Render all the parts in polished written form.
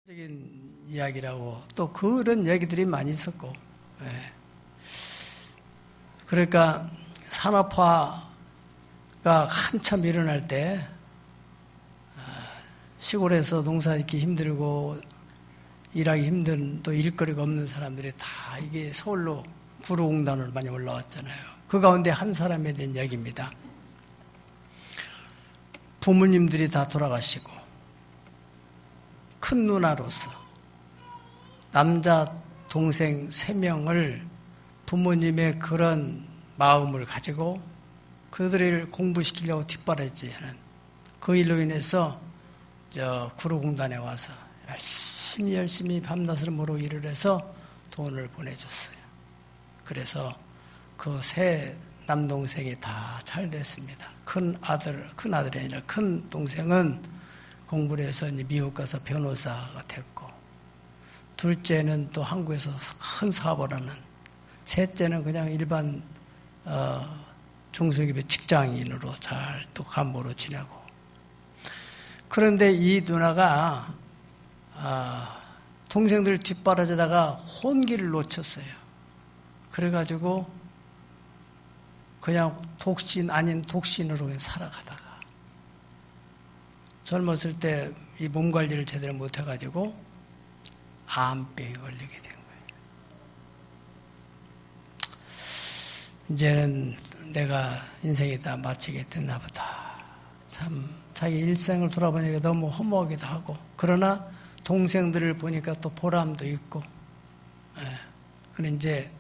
적인 이야기라고 또 그런 얘기들이 많이 있었고, 예. 그러니까 산업화가 한참 일어날 때 시골에서 농사짓기 힘들고 일하기 힘든 또 일거리가 없는 사람들이 다 이게 서울로 구로공단으로 많이 올라왔잖아요. 그 가운데 한 사람에 대한 이야기입니다. 부모님들이 다 돌아가시고 큰 누나로서 남자 동생 3명을 부모님의 그런 마음을 가지고 그들을 공부시키려고 뒷바라지하는 그 일로 인해서 구로공단에 와서 열심히 밤낮으로 일을 해서 돈을 보내줬어요. 그래서 그 3 남동생이 다 잘 됐습니다. 큰 아들이 아니라 큰 동생은 공부를 해서 이제 미국 가서 변호사가 됐고, 둘째는 또 한국에서 큰 사업을 하는, 셋째는 그냥 일반 중소기업의 직장인으로 잘 또 간부로 지내고. 그런데 이 누나가 동생들 뒷바라지다가 혼기를 놓쳤어요. 그래가지고 그냥 독신 아닌 독신으로 살아가다가 젊었을 때 이 몸 관리를 제대로 못해가지고 암병에 걸리게 된 거예요. 이제는 내가 인생이 다 마치게 됐나 보다. 참 자기 일생을 돌아보니까 너무 허무하기도 하고, 그러나 동생들을 보니까 또 보람도 있고. 그래 이제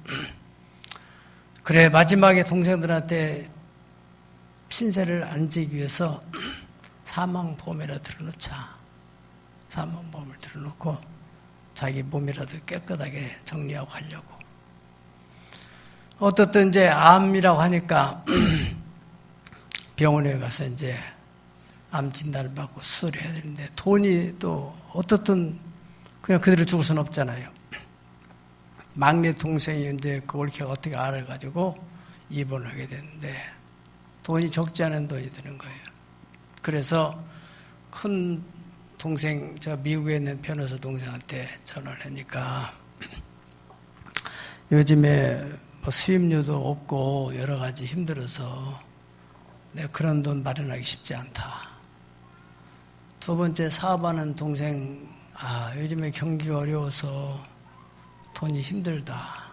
그래 마지막에 동생들한테 신세를 안 지기 위해서 사망보험이라도 들어놓자. 사망보험을 들어놓고 자기 몸이라도 깨끗하게 정리하고 하려고. 어떻든 이제 암이라고 하니까 병원에 가서 이제 암 진단을 받고 수술해야 되는데 돈이 또 어떻든 그냥 그대로 죽을 수는 없잖아요. 막내 동생이 이제 그 올케가 어떻게 알아가지고 입원을 하게 됐는데 돈이 적지 않은 돈이 드는 거예요. 그래서 큰 동생, 저 미국에 있는 변호사 동생한테 전화를 하니까 요즘에 뭐 수입료도 없고 여러 가지 힘들어서 내가 그런 돈 마련하기 쉽지 않다. 두 번째 사업하는 동생, 요즘에 경기가 어려워서 돈이 힘들다.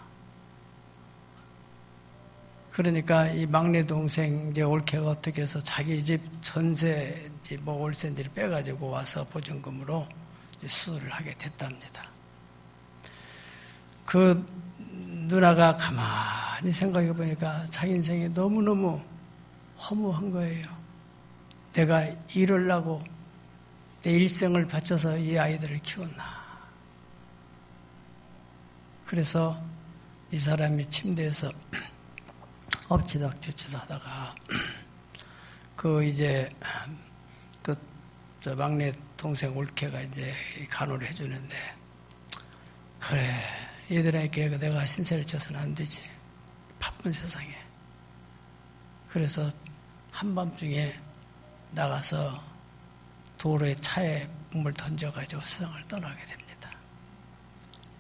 그러니까 이 막내 동생 이제 올케가 어떻게 해서 자기 집 전세 뭐 월세인지를 빼가지고 와서 보증금으로 이제 수술을 하게 됐답니다. 그 누나가 가만히 생각해 보니까 자기 인생이 너무너무 허무한 거예요. 내가 이러려고 내 일생을 바쳐서 이 아이들을 키웠나. 그래서 이 사람이 침대에서 엎치락뒤치락 하다가 저 막내 동생 올케가 이제 간호를 해주는데, 그래 얘들에게 내가 신세를 져서는 안 되지, 바쁜 세상에. 그래서 한밤중에 나가서 도로에 차에 몸을 던져가지고 세상을 떠나게 됩니다.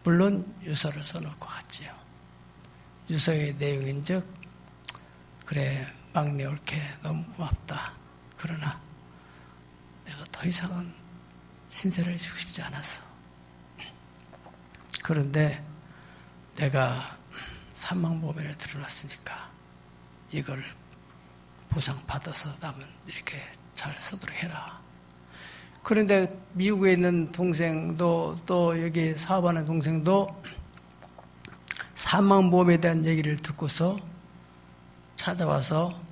물론 유서를 써놓고 갔지요. 유서의 내용인즉, 그래 막내 올케 너무 고맙다. 그러나 내가 더 이상은 신세를 지고 싶지 않았어. 그런데 내가 사망보험에 들어놨으니까 이걸 보상받아서 남은 이렇게 잘 쓰도록 해라. 그런데 미국에 있는 동생도 또 여기 사업하는 동생도 사망보험에 대한 얘기를 듣고서 찾아와서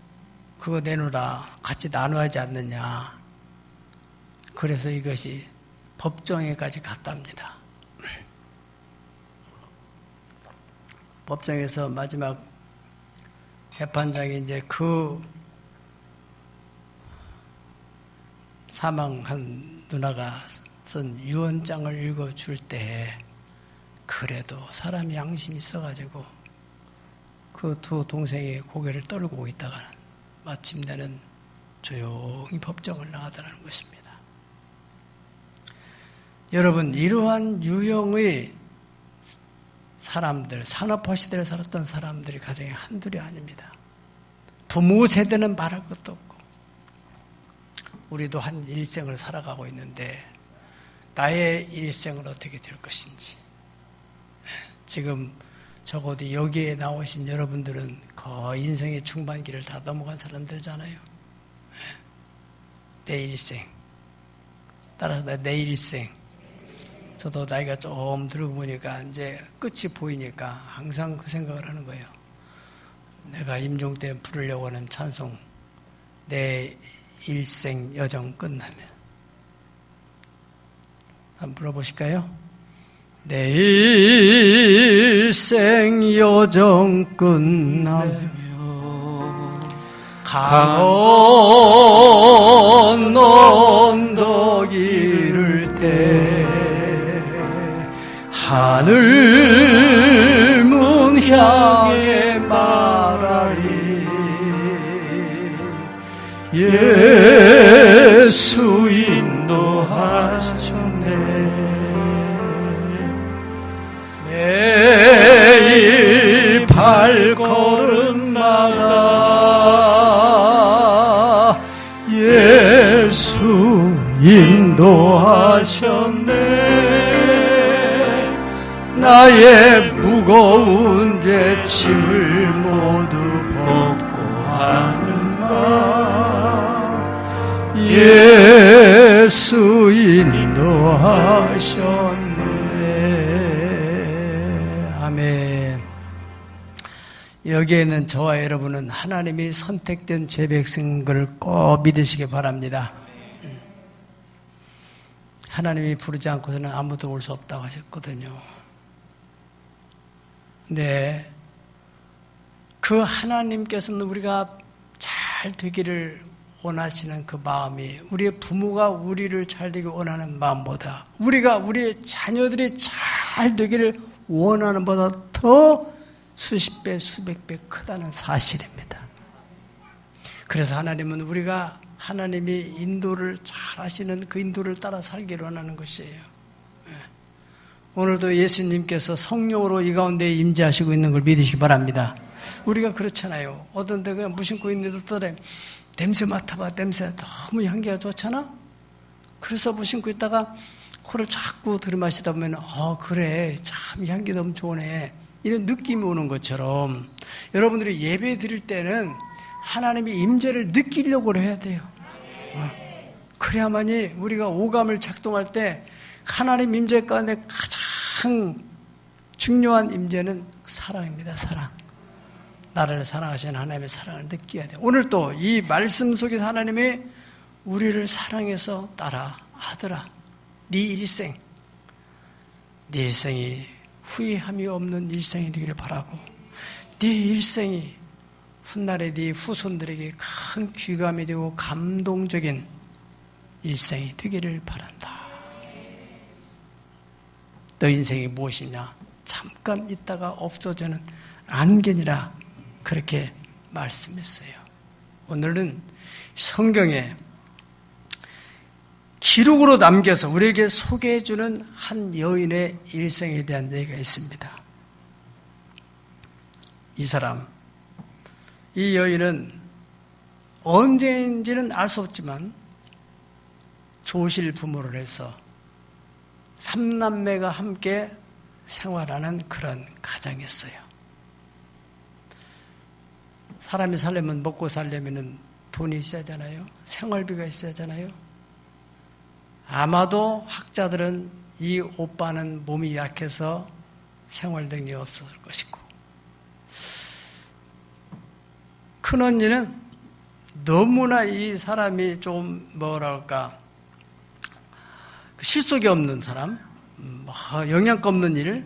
그거 내놓으라, 같이 나눠야지 않느냐. 그래서 이것이 법정에까지 갔답니다. 법정에서 마지막 재판장이 이제 그 사망한 누나가 쓴 유언장을 읽어줄 때, 그래도 사람이 양심이 있어가지고 그 두 동생이 고개를 떨구고 있다가 마침내는 조용히 법정을 나가더라는 것입니다. 여러분, 이러한 유형의 사람들, 산업화 시대를 살았던 사람들이 가정에 한둘이 아닙니다. 부모 세대는 말할 것도 없고, 우리도 한 일생을 살아가고 있는데 나의 일생은 어떻게 될 것인지. 지금 적어도 여기에 나오신 여러분들은 거의 인생의 중반기를 다 넘어간 사람들잖아요. 내 일생, 따라서 내 일생. 저도 나이가 좀 들고 보니까 이제 끝이 보이니까 항상 그 생각을 하는 거예요. 내가 임종 때 부르려고 하는 찬송, 내 일생 여정 끝나면. 한번 불러보실까요? 내 일생 여정 끝나면 강원 언덕 이를 때 하늘 문 향해 말하리 예수 인도하셨네 매일 발걸음마다 예수 인도하셨네 나의 무거운 죄 짐을 모두 벗고 하는 말 예수 인도하셨네. 아멘. 여기에는 저와 여러분은 하나님이 선택된 죄 백성인 걸 꼭 믿으시기 바랍니다. 하나님이 부르지 않고서는 아무도 올 수 없다고 하셨거든요. 네, 그 하나님께서는 우리가 잘 되기를 원하시는 그 마음이 우리의 부모가 우리를 잘 되길 원하는 마음보다 우리가 우리의 자녀들이 잘 되기를 원하는 보다 더 수십 배, 수백 배 크다는 사실입니다. 그래서 하나님은 우리가 하나님이 인도를 잘 하시는 그 인도를 따라 살기를 원하는 것이에요. 오늘도 예수님께서 성령으로 이 가운데 임재하시고 있는 걸 믿으시기 바랍니다. 우리가 그렇잖아요. 어떤 데 그냥 무심코 있는데도 떠래 냄새 맡아봐. 냄새 너무 향기가 좋잖아. 그래서 무심코 있다가 코를 자꾸 들이마시다 보면 그래 참 향기 너무 좋네 이런 느낌이 오는 것처럼 여러분들이 예배 드릴 때는 하나님의 임재를 느끼려고 해야 돼요. 그래야만이 우리가 오감을 작동할 때 하나님 임재 가운데 가장 중요한 임재는 사랑입니다. 사랑. 나를 사랑하시는 하나님의 사랑을 느껴야 돼요. 오늘 또 이 말씀 속에서 하나님이 우리를 사랑해서 따라 아들아 네 일생이 후회함이 없는 일생이 되기를 바라고 네 일생이 훗날에 네 후손들에게 큰 귀감이 되고 감동적인 일생이 되기를 바란다. 너 인생이 무엇이냐? 잠깐 있다가 없어지는 안개니라 그렇게 말씀했어요. 오늘은 성경에 기록으로 남겨서 우리에게 소개해주는 한 여인의 일생에 대한 얘기가 있습니다. 이 여인은 언제인지는 알 수 없지만 조실 부모를 해서 3남매가 함께 생활하는 그런 가정이었어요. 사람이 살려면 먹고 살려면 돈이 있어야 하잖아요. 생활비가 있어야 하잖아요. 아마도 학자들은 이 오빠는 몸이 약해서 생활 능력이 없었을 것이고 큰언니는 너무나 이 사람이 좀 뭐랄까 실속이 없는 사람, 영양가 없는 일.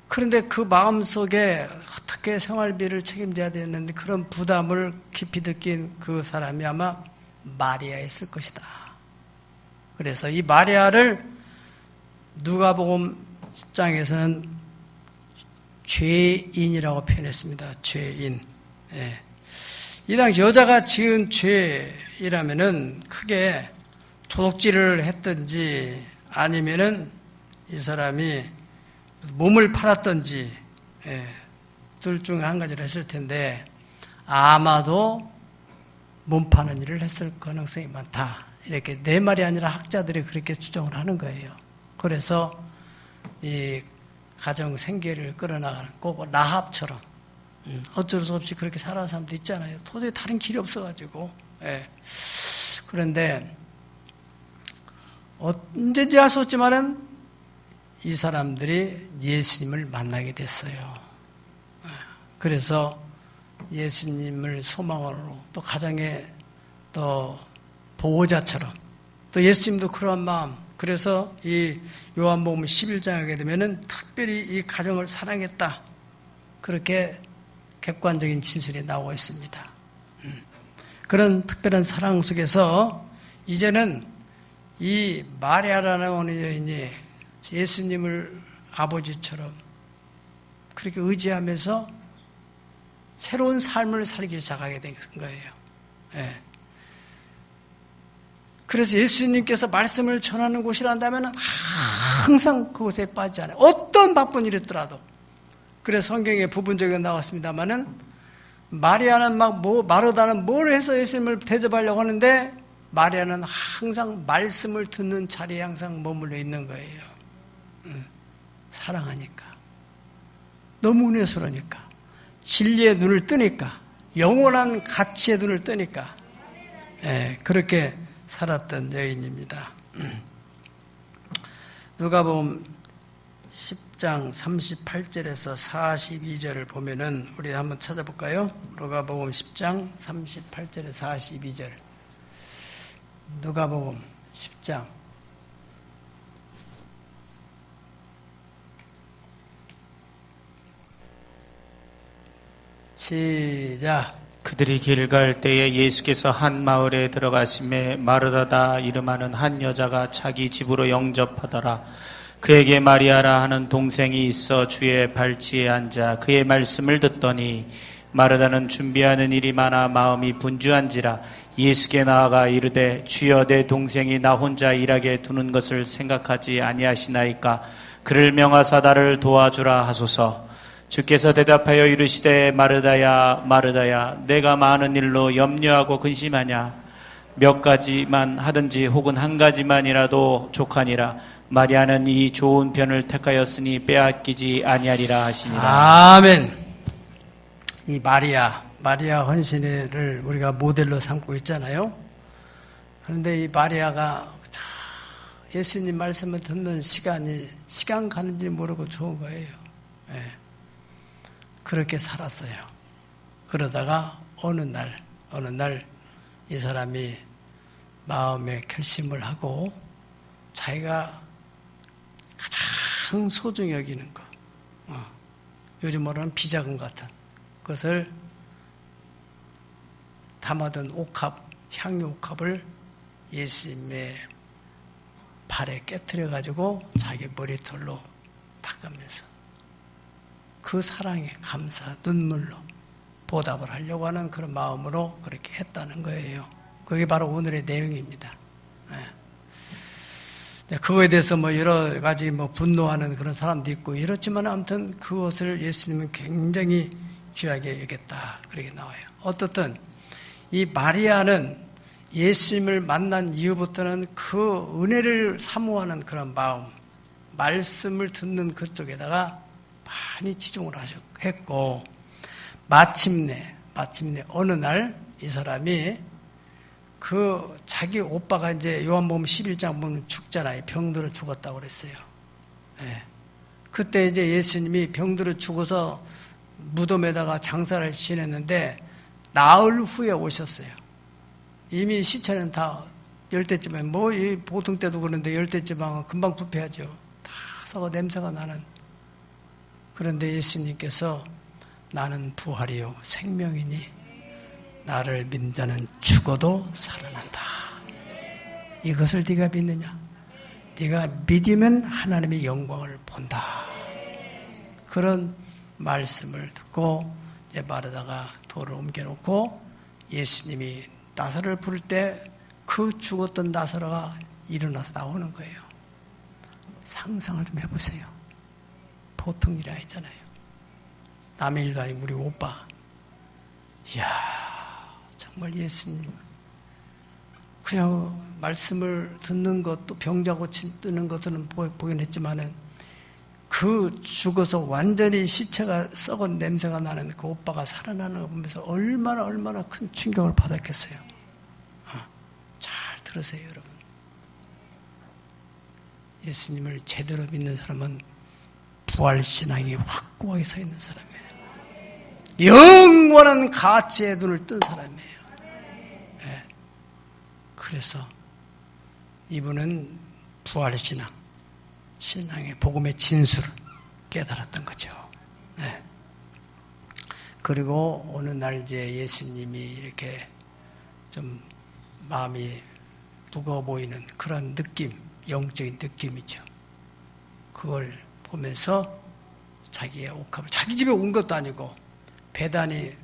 그런데 그 마음속에 어떻게 생활비를 책임져야 되는데 그런 부담을 깊이 느낀 그 사람이 아마 마리아였을 것이다. 그래서 이 마리아를 누가복음 10장에서는 죄인이라고 표현했습니다. 죄인. 이 당시 여자가 지은 죄이라면은 크게 도둑질을 했든지 아니면은 이 사람이 몸을 팔았던지, 둘 중에 한 가지를 했을 텐데 아마도 몸 파는 일을 했을 가능성이 많다. 이렇게 내 말이 아니라 학자들이 그렇게 추정을 하는 거예요. 그래서 이 가정 생계를 끌어나가는 꼭 라합처럼 어쩔 수 없이 그렇게 살아가는 사람도 있잖아요. 도저히 다른 길이 없어가지고. 그런데 언제인지 알 수 없지만은 이 사람들이 예수님을 만나게 됐어요. 그래서 예수님을 소망으로 또 가정의 또 보호자처럼 또 예수님도 그러한 마음, 그래서 이 요한복음 11장 하게 되면은 특별히 이 가정을 사랑했다. 그렇게 객관적인 진술이 나오고 있습니다. 그런 특별한 사랑 속에서 이제는 이 마리아라는 어느 여인이 예수님을 아버지처럼 그렇게 의지하면서 새로운 삶을 살기 시작하게 된 거예요. 그래서 예수님께서 말씀을 전하는 곳이란다면 항상 그곳에 빠지지 않아요. 어떤 바쁜 일이 있더라도. 그래서 성경에 부분적으로 나왔습니다만은 마리아는 마르다는 뭘 해서 예수님을 대접하려고 하는데 마리아는 항상 말씀을 듣는 자리에 항상 머물러 있는 거예요. 사랑하니까. 너무 은혜스러우니까. 진리의 눈을 뜨니까. 영원한 가치의 눈을 뜨니까. 그렇게 살았던 여인입니다. 누가복음 10장 38절에서 42절을 보면은 우리 한번 찾아볼까요? 누가복음 10장 38절에서 42절. 누가복음 10장 시작. 그들이 길 갈 때에 예수께서 한 마을에 들어가심에 마르다다 이름하는 한 여자가 자기 집으로 영접하더라. 그에게 마리아라 하는 동생이 있어 주의 발치에 앉아 그의 말씀을 듣더니 마르다는 준비하는 일이 많아 마음이 분주한지라 예수께 나아가 이르되 주여 내 동생이 나 혼자 일하게 두는 것을 생각하지 아니하시나이까. 그를 명하사 나를 도와주라 하소서. 주께서 대답하여 이르시되 마르다야 마르다야 내가 많은 일로 염려하고 근심하냐. 몇 가지만 하든지 혹은 한 가지만이라도 족하니라. 마리아는 이 좋은 편을 택하였으니 빼앗기지 아니하리라 하시니라. 아멘. 이 마리아 헌신을 우리가 모델로 삼고 있잖아요. 그런데 이 마리아가 예수님 말씀을 듣는 시간 가는지 모르고 좋은 거예요. 그렇게 살았어요. 그러다가 어느 날 이 사람이 마음에 결심을 하고 자기가 가장 소중히 여기는 거, 요즘 말하는 비자금 같은 것을 담아둔 향유 옥합을 예수님의 발에 깨트려가지고 자기 머리털로 닦으면서 그 사랑에 감사 눈물로 보답을 하려고 하는 그런 마음으로 그렇게 했다는 거예요. 그게 바로 오늘의 내용입니다. 그거에 대해서 여러 가지 분노하는 그런 사람도 있고 이렇지만 아무튼 그것을 예수님은 굉장히 귀하게 여겼다. 그렇게 나와요. 어떻든 이 마리아는 예수님을 만난 이후부터는 그 은혜를 사모하는 그런 마음, 말씀을 듣는 그쪽에다가 많이 치중을 했고, 마침내 어느 날 이 사람이 자기 오빠가 이제 요한복음 11장 보면 죽잖아요. 병들어 죽었다고 그랬어요. 그때 이제 예수님이 병들어 죽어서 무덤에다가 장사를 지냈는데 나흘 후에 오셨어요. 이미 시체는 다 열대지방, 보통 때도 그런데 열대지방은 금방 부패하죠. 다 썩어 냄새가 나는. 그런데 예수님께서 나는 부활이요 생명이니 나를 믿는 자는 죽어도 살아난다. 이것을 네가 믿느냐? 네가 믿으면 하나님의 영광을 본다. 그런 말씀을 듣고 이제 마르다가 돌을 옮겨놓고 예수님이 나사로를 부를 때 그 죽었던 나사로가 일어나서 나오는 거예요. 상상을 좀 해보세요. 보통 일이 아니잖아요. 남의 일도 아니고 우리 오빠가. 이야, 정말 예수님. 그냥 말씀을 듣는 것, 또 병자 고치는 것들은 보긴 했지만은 그 죽어서 완전히 시체가 썩은 냄새가 나는 그 오빠가 살아나는 거 보면서 얼마나 큰 충격을 받았겠어요. 잘 들으세요, 여러분. 예수님을 제대로 믿는 사람은 부활신앙이 확고하게 서 있는 사람이에요. 영원한 가치에 눈을 뜬 사람이에요. 네. 그래서 이분은 부활신앙, 신앙의 복음의 진수를 깨달았던 거죠. 네. 그리고 어느 날 이제 예수님이 이렇게 좀 마음이 무거워 보이는 그런 느낌, 영적인 느낌이죠. 그걸 보면서 자기의 옥합을, 자기 집에 온 것도 아니고 베다니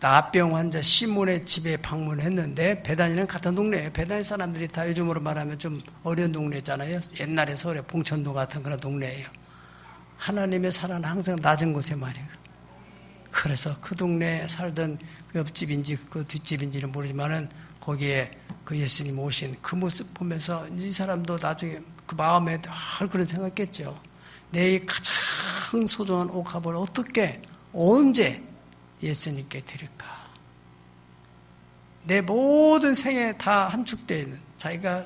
나병 환자 시몬의 집에 방문했는데, 베다니는 같은 동네예요. 베다니 사람들이 다 요즘으로 말하면 좀 어려운 동네잖아요. 옛날에 서울에 봉천동 같은 그런 동네예요. 하나님의 사랑은 항상 낮은 곳에 말이에요. 그래서 그 동네에 살던 그 옆집인지 그 뒷집인지는 모르지만은 거기에 그 예수님 오신 그 모습 보면서 이 사람도 나중에 그 마음에 늘 그런 생각했겠죠. 내 가장 소중한 옥합을 어떻게, 언제 예수님께 드릴까? 내 모든 생에 다 함축되어 있는, 자기가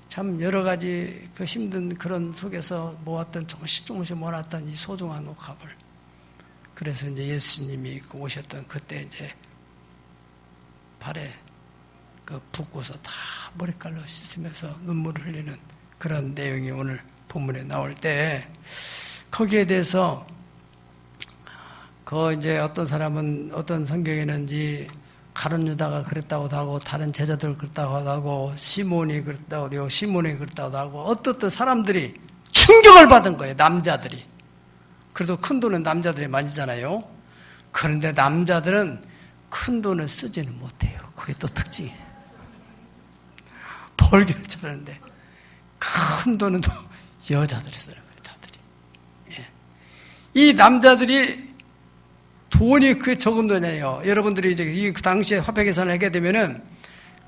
참 여러 가지 그 힘든 그런 속에서 모았던, 조금씩 모았던 이 소중한 옥합을. 그래서 이제 예수님이 오셨던 그때 이제 발에 그 붓고서 다 머리칼로 씻으면서 눈물을 흘리는 그런 내용이 오늘 본문에 나올 때, 거기에 대해서 그 이제 어떤 사람은, 어떤 성경에는지 가룟 유다가 그랬다고도 하고, 다른 제자들 그랬다고도 하고, 시몬이 그랬다고도 하고, 시몬이 그랬다고도 하고, 어떤 사람들이 충격을 받은 거예요, 남자들이. 그래도 큰 돈은 남자들이 만지잖아요. 그런데 남자들은 큰 돈을 쓰지는 못해요. 그게 또 특징이에요. 벌기는 잘하는데 큰 돈은 또 여자들이 쓰는 거예요, 여자들이. 예. 이 남자들이 돈이 그게 적은 돈이에요. 여러분들이 이제 이 당시에 화폐 계산을 하게 되면은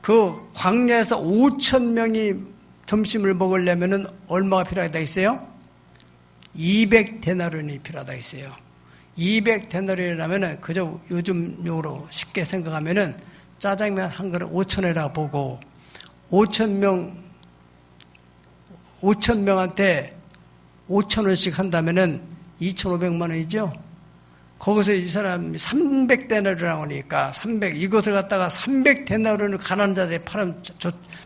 그 광야에서 5,000명이 점심을 먹으려면은 얼마가 필요하다 했어요? 200데나리온이 필요하다 했어요. 200데나리온이라면은 그저 요즘 용어로 쉽게 생각하면은 짜장면 한 그릇 5,000원이라고 보고, 5,000명한테 5,000원씩 한다면은 2,500만 원이죠. 거기서 이 사람이 300데나리온이라고 하니까 300, 이것을 갖다가 300데나리온을 가난한 자들이 팔으면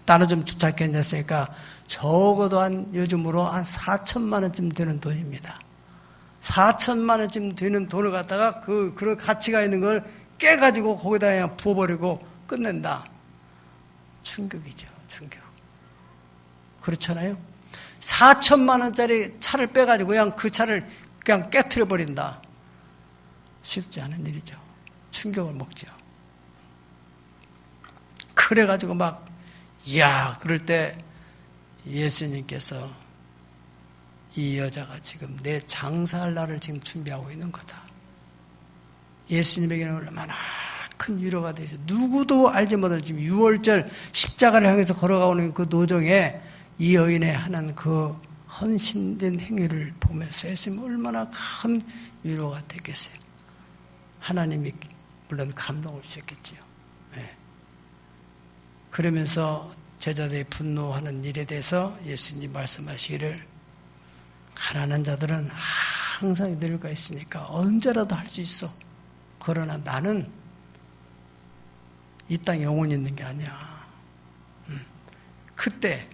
나눠주면 좋지 않겠냐니까 적어도 한 요즘으로 한 4천만 원쯤 되는 돈입니다. 4천만 원쯤 되는 돈을 갖다가 그런 가치가 있는 걸 깨가지고 거기다 그냥 부어버리고 끝낸다. 충격이죠, 충격. 그렇잖아요? 4천만 원짜리 차를 빼가지고 그냥 그 차를 그냥 깨트려버린다. 쉽지 않은 일이죠. 충격을 먹죠. 그래가지고 막, 이야, 그럴 때 예수님께서 이 여자가 지금 내 장사할 날을 지금 준비하고 있는 거다. 예수님에게는 얼마나 큰 위로가 되죠. 누구도 알지 못할 지금 6월절 십자가를 향해서 걸어가오는 그 노정에 이 여인의 하는 그 헌신된 행위를 보면서 예수님 얼마나 큰 위로가 되겠어요. 하나님이 물론 감동을 주셨겠지요. 네. 그러면서 제자들이 분노하는 일에 대해서 예수님 말씀하시기를, 가난한 자들은 항상 이들과 있으니까 언제라도 할 수 있어. 그러나 나는 이 땅에 영원히 있는 게 아니야. 그때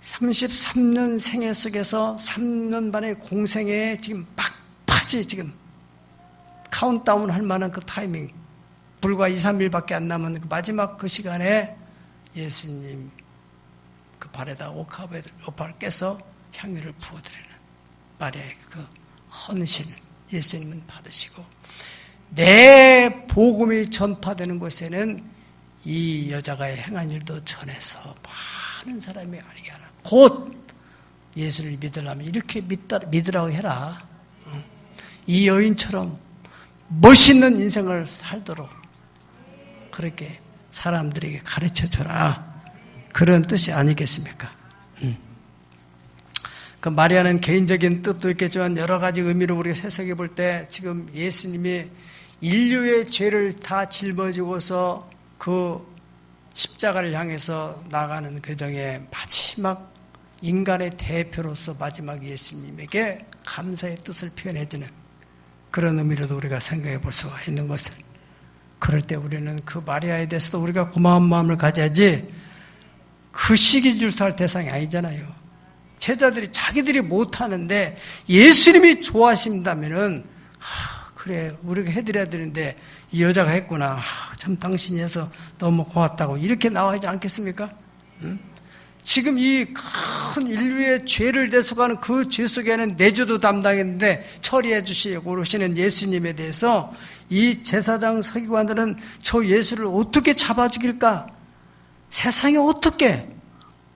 33년 생애 속에서 3년 반의 공생애에 지금 막바지 지금 카운트다운 할 만한 그 타이밍, 불과 2, 3일밖에 안 남은 그 마지막 그 시간에 예수님 그 발에다 옥합을 깨서 향유를 부어드리는 마리아의 그 헌신, 예수님은 받으시고, 내 복음이 전파되는 곳에는 이 여자가 행한 일도 전해서 많은 사람이 알게 하라. 곧 예수를 믿으려면 이렇게 믿으라고 해라. 이 여인처럼 멋있는 인생을 살도록 그렇게 사람들에게 가르쳐줘라. 그런 뜻이 아니겠습니까? 그 마리아는 개인적인 뜻도 있겠지만 여러 가지 의미로 우리가 해석해 볼 때 지금 예수님이 인류의 죄를 다 짊어지고서 그 십자가를 향해서 나가는 과정의 마지막 인간의 대표로서 마지막 예수님에게 감사의 뜻을 표현해주는 그런 의미로도 우리가 생각해 볼 수가 있는 것을, 그럴 때 우리는 그 마리아에 대해서도 우리가 고마운 마음을 가져야지 그 시기 질투할 대상이 아니잖아요. 제자들이 자기들이 못하는데 예수님이 좋아하신다면은 그래 우리가 해드려야 되는데 이 여자가 했구나, 참 당신이 해서 너무 고맙다고 이렇게 나와야지 않겠습니까? 지금 이 큰 인류의 죄를 대속하는 그 죄 속에는 내주도 담당했는데 처리해 주시고 그러시는 예수님에 대해서 이 제사장 서기관들은 저 예수를 어떻게 잡아 죽일까? 세상에 어떻게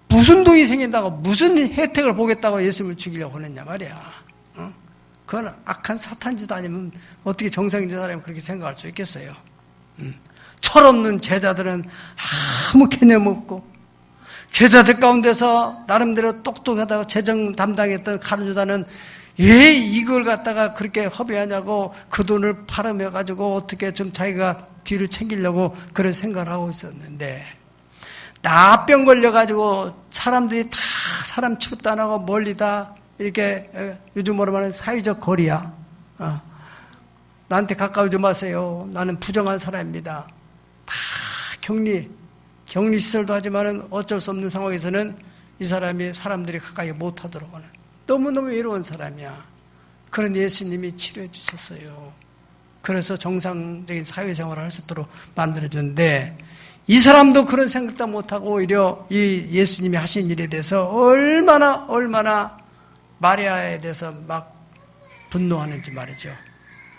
무슨 돈이 생긴다고 무슨 혜택을 보겠다고 예수님을 죽이려고 하느냐 말이야. 그건 악한 사탄 짓 아니면 어떻게 정상적인 사람이 그렇게 생각할 수 있겠어요? 철없는 제자들은 아무 개념 없고, 제자들 가운데서 나름대로 똑똑하다고 재정 담당했던 가룟유다는 왜 이걸 갖다가 그렇게 허비하냐고 그 돈을 팔아매가지고 어떻게 좀 자기가 뒤를 챙기려고 그런 생각을 하고 있었는데, 나병 걸려가지고 사람들이 다 사람 취급도 안 하고 멀리 다 이렇게 요즘으로 말하는 사회적 거리야. 나한테 가까우지 마세요. 나는 부정한 사람입니다. 다 격리시설도 하지만은 어쩔 수 없는 상황에서는 이 사람이 사람들이 가까이 못하도록 하는 너무너무 외로운 사람이야. 그런 예수님이 치료해 주셨어요. 그래서 정상적인 사회생활을 할 수 있도록 만들어줬는데, 이 사람도 그런 생각도 못하고 오히려 이 예수님이 하신 일에 대해서 얼마나 마리아에 대해서 막 분노하는지 말이죠.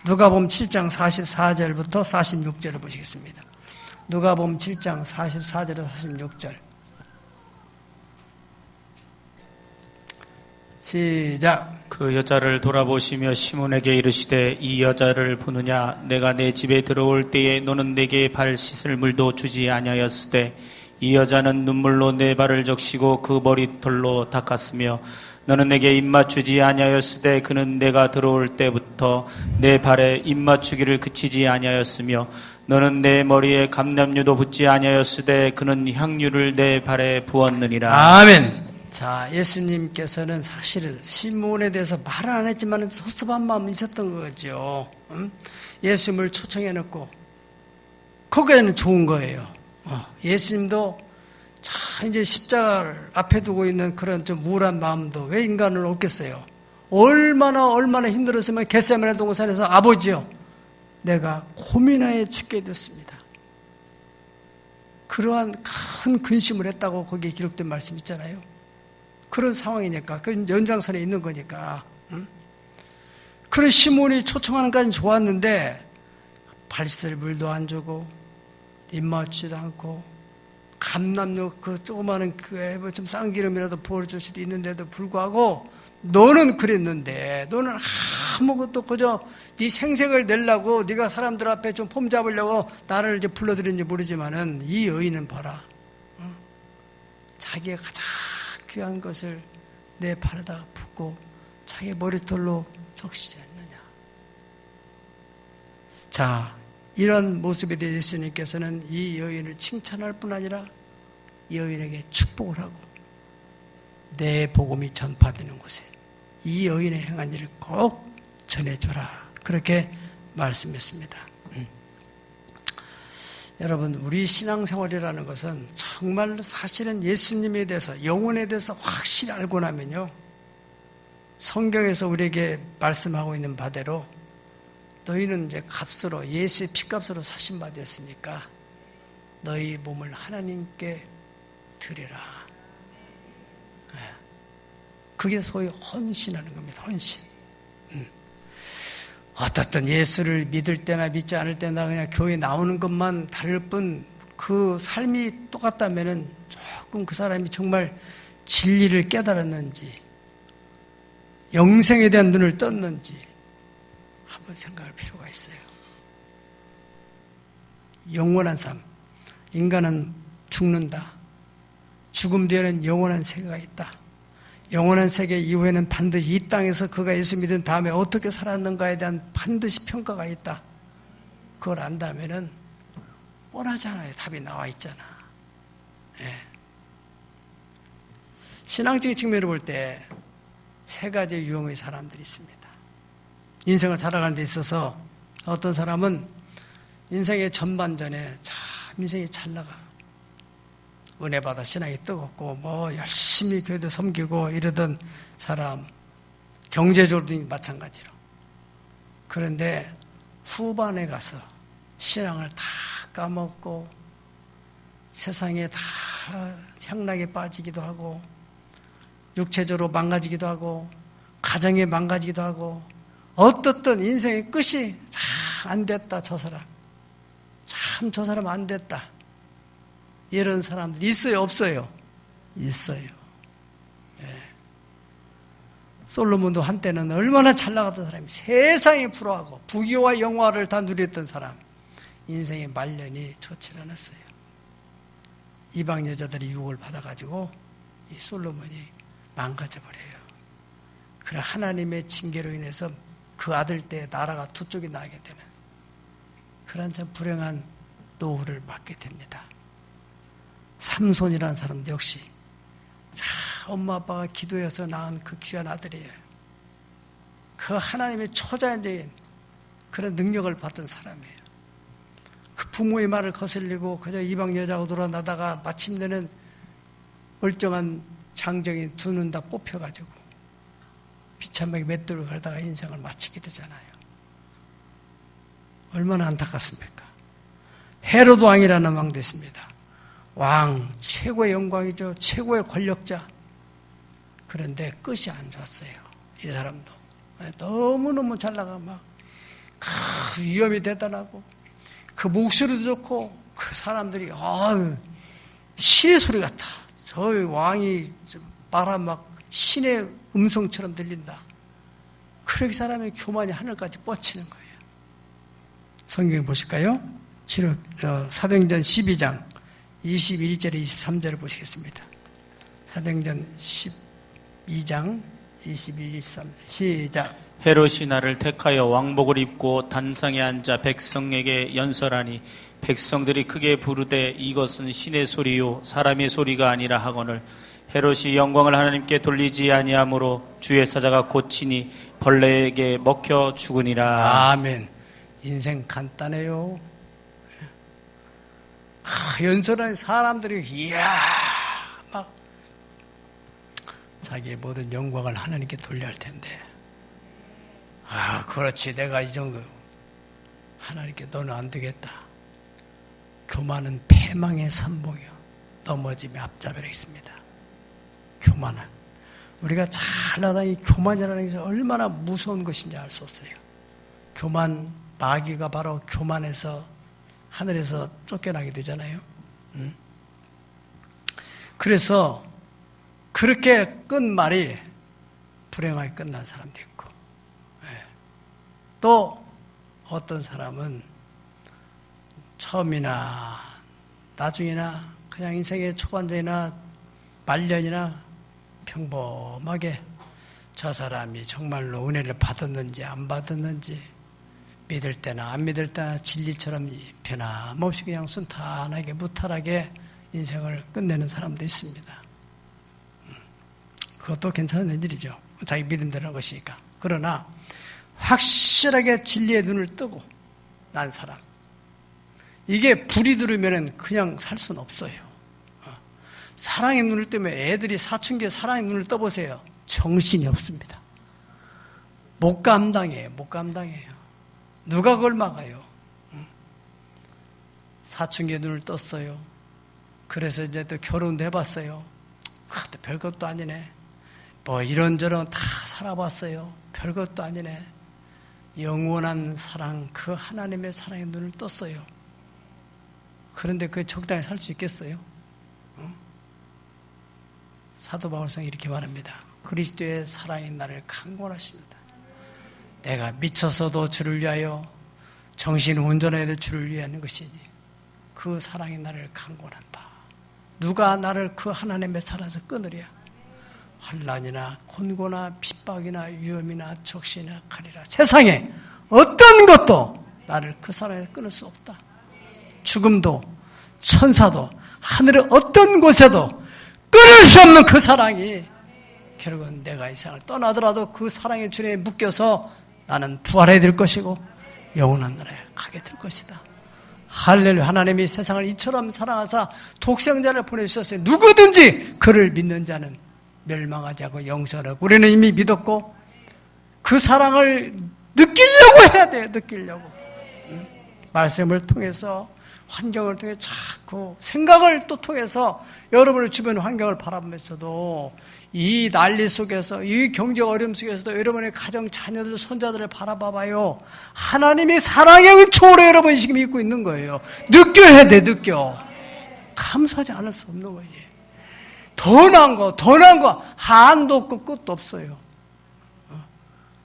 누가복음 7장 44절부터 46절을 보시겠습니다. 누가복음 7장 44절에서 46절. 시작. 그 여자를 돌아보시며 시몬에게 이르시되 이 여자를 보느냐? 내가 내 집에 들어올 때에 너는 내게 발 씻을 물도 주지 아니하였으되 이 여자는 눈물로 내 발을 적시고 그 머리털로 닦았으며 너는 내게 입맞추지 아니하였으되 그는 내가 들어올 때부터 내 발에 입맞추기를 그치지 아니하였으며 너는 내 머리에 감람유도 붓지 아니하였으되 그는 향유를 내 발에 부었느니라. 아멘. 자, 예수님께서는 사실은 시몬에 대해서 말은 안 했지만 섭섭한 마음이 있었던 거죠. 예수님을 초청해놓고 거기에는 좋은 거예요. 예수님도 자 이제 십자가를 앞에 두고 있는 그런 좀 우울한 마음도 왜 인간을 얻겠어요? 얼마나 힘들었으면 겟세마네 동산에서 아버지요, 내가 고민하여 죽게 됐습니다. 그러한 큰 근심을 했다고 거기에 기록된 말씀 있잖아요. 그런 상황이니까, 그 연장선에 있는 거니까. 그런 시몬이 초청하는 까지는 좋았는데 발 씻을 물도 안 주고 입맞추지도 않고 감람유 그 조그마한 그 좀 싼 기름이라도 부어줄 수도 있는데도 불구하고 너는 그랬는데, 너는 아무것도 그저 네 생색을 내려고 네가 사람들 앞에 좀 폼 잡으려고 나를 이제 불러들였는지 모르지만은 이 여인은 봐라, 자기의 가장 귀한 것을 내 발에다가 붓고 자기 머리털로 적시지 않느냐. 자, 이런 모습에 대해 예수님께서는 이 여인을 칭찬할 뿐 아니라 이 여인에게 축복을 하고 내 복음이 전파되는 곳에 이 여인의 행한 일을 꼭 전해줘라, 그렇게 말씀했습니다. 여러분, 우리 신앙생활이라는 것은 정말 사실은 예수님에 대해서, 영혼에 대해서 확실히 알고 나면요, 성경에서 우리에게 말씀하고 있는 바대로 너희는 이제 값으로, 예수의 피값으로 사신 바 됐으니까 너희 몸을 하나님께 드리라. 그게 소위 헌신하는 겁니다. 헌신. 어떻든 예수를 믿을 때나 믿지 않을 때나 그냥 교회 나오는 것만 다를 뿐 그 삶이 똑같다면은 조금 그 사람이 정말 진리를 깨달았는지, 영생에 대한 눈을 떴는지 한번 생각할 필요가 있어요. 영원한 삶. 인간은 죽는다. 죽음 뒤에는 영원한 세계가 있다. 영원한 세계 이후에는 반드시 이 땅에서 그가 예수 믿은 다음에 어떻게 살았는가에 대한 반드시 평가가 있다. 그걸 안다면은 뻔하잖아요. 답이 나와 있잖아. 예. 신앙적인 측면으로 볼 때 세 가지 유형의 사람들이 있습니다. 인생을 살아가는 데 있어서 어떤 사람은 인생의 전반전에 참 인생이 잘 나가. 은혜 받아 신앙이 뜨겁고 뭐 열심히 교회도 섬기고 이러던 사람, 경제적으로도 마찬가지로. 그런데 후반에 가서 신앙을 다 까먹고 세상에 다 향락에 빠지기도 하고 육체적으로 망가지기도 하고 가정이 망가지기도 하고 어떻든 인생의 끝이 참 안 됐다. 저 사람 참 저 사람 안 됐다. 이런 사람들 있어요? 없어요? 있어요. 예. 솔로몬도 한때는 얼마나 잘 나갔던 사람이 세상에 불화하고 부귀와 영화를 다 누렸던 사람 인생의 말년이 좋지 않았어요. 이방 여자들이 유혹을 받아가지고 이 솔로몬이 망가져버려요. 그래 하나님의 징계로 인해서 그 아들 때 나라가 두 쪽이 나게 되는 그런 참 불행한 노후를 맞게 됩니다. 삼손이라는 사람도 역시 엄마 아빠가 기도해서 낳은 그 귀한 아들이에요. 그 하나님의 초자연적인 그런 능력을 받은 사람이에요. 그 부모의 말을 거슬리고 그저 이방 여자하고 돌아나다가 마침내는 멀쩡한 장정인 두 눈 다 뽑혀가지고 비참하게 맷돌을 갈다가 인생을 마치게 되잖아요. 얼마나 안타깝습니까? 헤로드 왕이라는 왕도 있습니다. 왕, 최고의 영광이죠. 최고의 권력자. 그런데 끝이 안 좋았어요. 이 사람도. 너무너무 잘 나가 막 위험이 대단하고 그 목소리도 좋고 그 사람들이 신의 소리 같아. 저 왕이 말하면 막 신의 음성처럼 들린다. 그렇게 사람의 교만이 하늘까지 뻗치는 거예요. 성경 보실까요? 사도행전 12장 21절에 23절을 보시겠습니다. 사도행전 12장 22, 23절 시작. 헤롯이 나를 택하여 왕복을 입고 단상에 앉아 백성에게 연설하니 백성들이 크게 부르되 이것은 신의 소리요 사람의 소리가 아니라 하거늘 헤롯이 영광을 하나님께 돌리지 아니하므로 주의 사자가 고치니 벌레에게 먹혀 죽으니라. 아멘. 인생 간단해요. 연설하는 사람들이 이야 막 자기의 모든 영광을 하나님께 돌려야 할 텐데 그렇지 내가 이 정도 하나님께 너는 안 되겠다. 교만은 패망의 선봉이요 넘어짐의 앞잡이라 있습니다. 교만은 우리가 잘나다 이 교만이라는 것이 얼마나 무서운 것인지 알 수 없어요. 교만 마귀가 바로 교만에서 하늘에서 쫓겨나게 되잖아요. 그래서 그렇게 끝 말이 불행하게 끝난 사람도 있고 또 어떤 사람은 처음이나 나중이나 그냥 인생의 초반전이나 말년이나 평범하게 저 사람이 정말로 은혜를 받았는지 안 받았는지 믿을 때나 안 믿을 때나 진리처럼 변함없이 그냥 순탄하게 무탈하게 인생을 끝내는 사람도 있습니다. 그것도 괜찮은 일이죠. 자기 믿음대로 하는 것이니까. 그러나 확실하게 진리의 눈을 뜨고 난 사람 이게 불이 들으면 그냥 살 수는 없어요. 사랑의 눈을 뜨면 애들이 사춘기에 사랑의 눈을 떠보세요. 정신이 없습니다. 못 감당해요. 누가 그걸 막아요? 사춘기에 눈을 떴어요. 그래서 이제 또 결혼도 해봤어요. 그것도 별것도 아니네. 뭐 이런저런 다 살아봤어요. 별것도 아니네. 영원한 사랑, 그 하나님의 사랑의 눈을 떴어요. 그런데 그게 적당히 살 수 있겠어요? 사도 바울상 이렇게 말합니다. 그리스도의 사랑이 나를 강권하십니다. 내가 미쳐서도 주를 위하여 정신 온전해야 될 주를 위하는 것이니 그 사랑이 나를 강권한다. 누가 나를 그 하나님의 사랑에서 끊으랴. 환난이나 곤고나 핍박이나 위험이나 적시나 칼이라. 세상에 어떤 것도 나를 그 사랑에서 끊을 수 없다. 죽음도 천사도 하늘의 어떤 곳에도 끊을 수 없는 그 사랑이 결국은 내가 이 세상을 떠나더라도 그 사랑의 줄에 묶여서 나는 부활해야 될 것이고 영원한 나라에 가게 될 것이다. 할렐루야. 하나님이 세상을 이처럼 사랑하사 독생자를 보내주셨어요. 누구든지 그를 믿는 자는 멸망하지 않고 영생을 하고. 우리는 이미 믿었고 그 사랑을 느끼려고 해야 돼요. 느끼려고. 말씀을 통해서 환경을 통해 자꾸 생각을 또 통해서 여러분의 주변 환경을 바라보면서도 이 난리 속에서 이 경제 어려움 속에서도 여러분의 가정 자녀들 손자들을 바라봐봐요. 하나님의 사랑의 은총으로 여러분이 지금 입고 있는 거예요. 느껴야 돼. 느껴. 감사하지 않을 수 없는 거예요. 더 나은 거 한도 없고 끝도 없어요.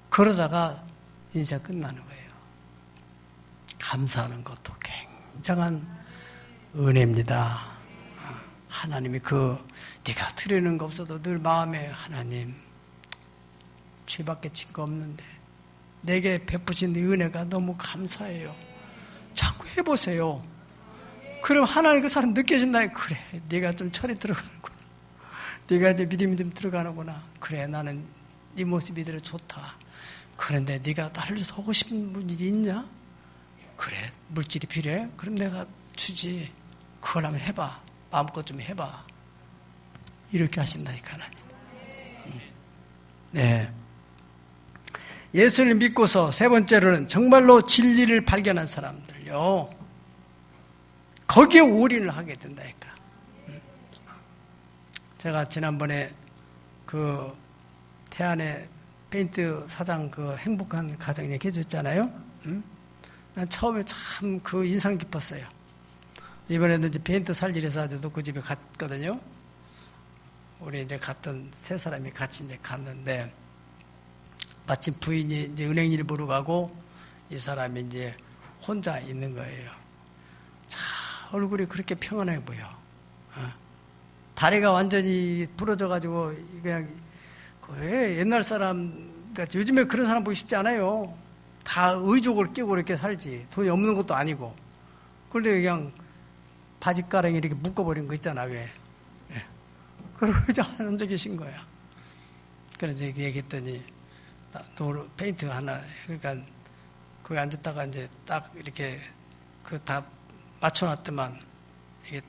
그러다가 인생 끝나는 거예요. 감사하는 것도 굉장한 은혜입니다. 하나님이 네가 드리는 거 없어도 늘 마음에 하나님 죄밖에 진 거 없는데 내게 베푸신 이 은혜가 너무 감사해요. 자꾸 해보세요. 그럼 하나님 그 사람 느껴진다. 그래, 네가 좀 철이 들어가는구나. 네가 이제 믿음이 좀 들어가는구나. 그래, 나는 네 모습이 이대로 좋다. 그런데 네가 나를 위해서 하고 싶은 일이 있냐? 그래, 물질이 필요해? 그럼 내가 주지. 그걸 한번 해봐. 마음껏 좀 해봐. 이렇게 하신다니까, 하나님. 네. 예수를 믿고서 세 번째로는 정말로 진리를 발견한 사람들요. 거기에 올인을 하게 된다니까. 제가 지난번에 그 태안의 페인트 사장 그 행복한 가정 얘기해 줬잖아요. 난 처음에 참 그 인상 깊었어요. 이번에도 이제 페인트 살 일에서 아주 그 집에 갔거든요. 우리 이제 갔던 세 사람이 같이 이제 갔는데 마침 부인이 이제 은행 일 보러 가고 이 사람이 이제 혼자 있는 거예요. 자, 얼굴이 그렇게 평안해 보여. 다리가 완전히 부러져가지고 그냥 왜 옛날 사람 같이 요즘에 그런 사람 보기 쉽지 않아요. 다 의족을 끼고 이렇게 살지. 돈이 없는 것도 아니고. 그런데 그냥 바지가랑이 이렇게 묶어버린 거 있잖아, 왜. 예. 그러고 이제 앉아 계신 거야. 그래서 얘기했더니, 페인트 하나, 그러니까, 거기 앉았다가 이제 딱 이렇게, 다 맞춰놨더만, 이게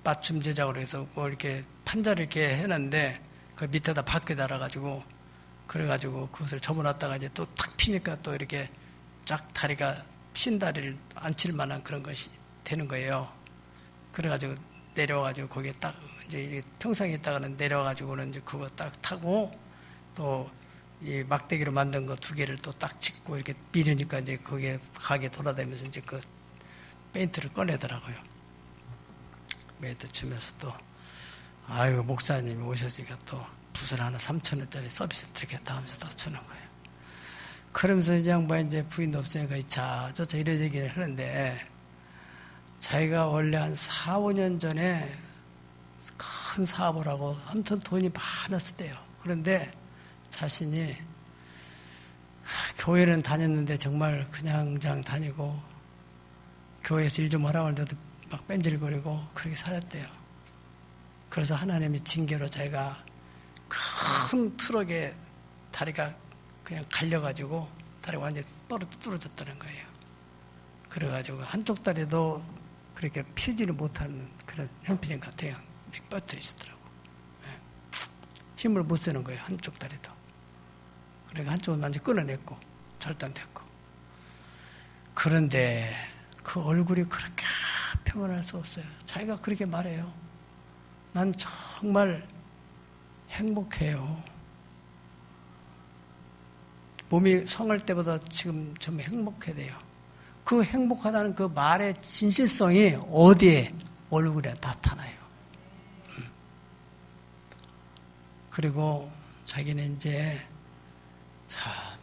맞춤 제작으로 해서 뭐 이렇게 판자를 이렇게 해놨는데, 그 밑에다 밖에 달아가지고, 그래가지고 그것을 접어놨다가 이제 또 탁 피니까 또 이렇게 쫙 다리가 핀 다리를 앉힐 만한 그런 것이 되는 거예요. 그래가지고 내려와가지고 거기에 딱 이제 평상에 있다가는 내려와가지고는 이제 그거 딱 타고 또 이 막대기로 만든 거 2개를 또 딱 짚고 이렇게 밀으니까 이제 거기에 가게 돌아다니면서 이제 그 페인트를 꺼내더라고요. 페인트 주면서 또 아유 목사님이 오셨으니까 또 붓을 하나 3,000원짜리 서비스 드리겠다 하면서 또 주는 거예요. 그러면서 이 양반 이제 부인도 없으니까 저차 이런 얘기를 하는데 자기가 원래 한 4, 5년 전에 큰 사업을 하고 아무튼 돈이 많았었대요. 그런데 자신이 교회는 다녔는데 정말 그냥 다니고 교회에서 일 좀 하라고 하는데도 막 뺀질거리고 그렇게 살았대요. 그래서 하나님이 징계로 자기가 큰 트럭에 다리가 그냥 갈려가지고 다리가 완전히 부러졌다는 거예요. 그래가지고 한쪽 다리도 그렇게 피지를 못하는 그런 형편인 것 같아요. 뻗어 있었더라고. 힘을 못 쓰는 거예요. 한쪽 다리도. 그러니까 한쪽은 완전히 끊어냈고 절단됐고. 그런데 그 얼굴이 그렇게 평안할 수 없어요. 자기가 그렇게 말해요. 난 정말 행복해요. 몸이 성할 때보다 지금 좀 행복해야 돼요. 그 행복하다는 그 말의 진실성이 어디에? 얼굴에 나타나요. 그리고 자기는 이제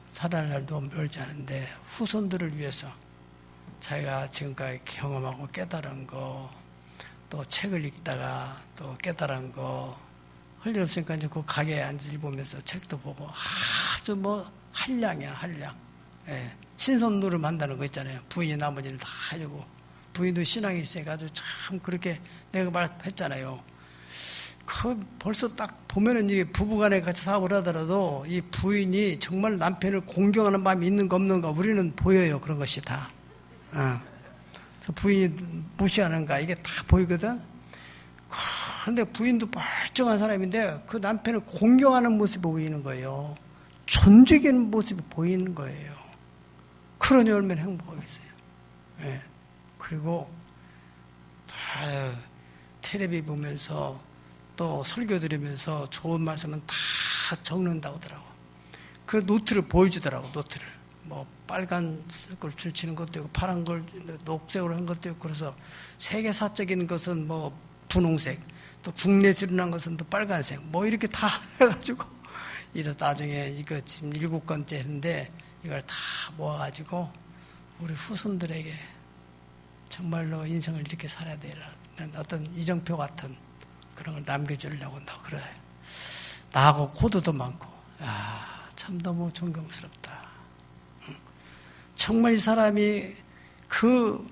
살아날 날도 멀지 않은데 후손들을 위해서 자기가 지금까지 경험하고 깨달은 거, 또 책을 읽다가 또 깨달은 거, 할 일 없으니까 이제 그 가게에 앉아 읽으면서 책도 보고 아주 뭐 한량이야, 한량. 예. 신선노릇 한다는 거 있잖아요. 부인이 나머지를 다 해주고, 부인도 신앙이 있어가지고 참 그렇게 내가 말했잖아요. 벌써 딱 보면은 이게 부부간에 같이 사업을 하더라도 이 부인이 정말 남편을 공경하는 마음이 있는가 없는가 우리는 보여요. 그런 것이 다. 저 부인이 무시하는가 이게 다 보이거든. 그런데 부인도 멀쩡한 사람인데 그 남편을 공경하는 모습이 보이는 거예요. 존중하는 모습이 보이는 거예요. 그러니 얼마나 행복하겠어요. 예. 그리고 텔레비 보면서 또 설교 들으면서 좋은 말씀은 다 적는다고 하더라고. 그 노트를 보여주더라고, 노트를. 뭐 빨간색 걸 줄치는 것도 있고 파란 걸 녹색으로 한 것도 있고 그래서 세계사적인 것은 뭐 분홍색, 또 국내에서 일어난 것은 또 빨간색, 뭐 이렇게 다 해가지고 이래서 나중에 이거 지금 7권째인데 이걸 다 모아가지고 우리 후손들에게 정말로 인생을 이렇게 살아야 되는 어떤 이정표 같은 그런 걸 남겨주려고 너 그래. 나하고 고도도 많고, 참 너무 존경스럽다. 정말 이 사람이 그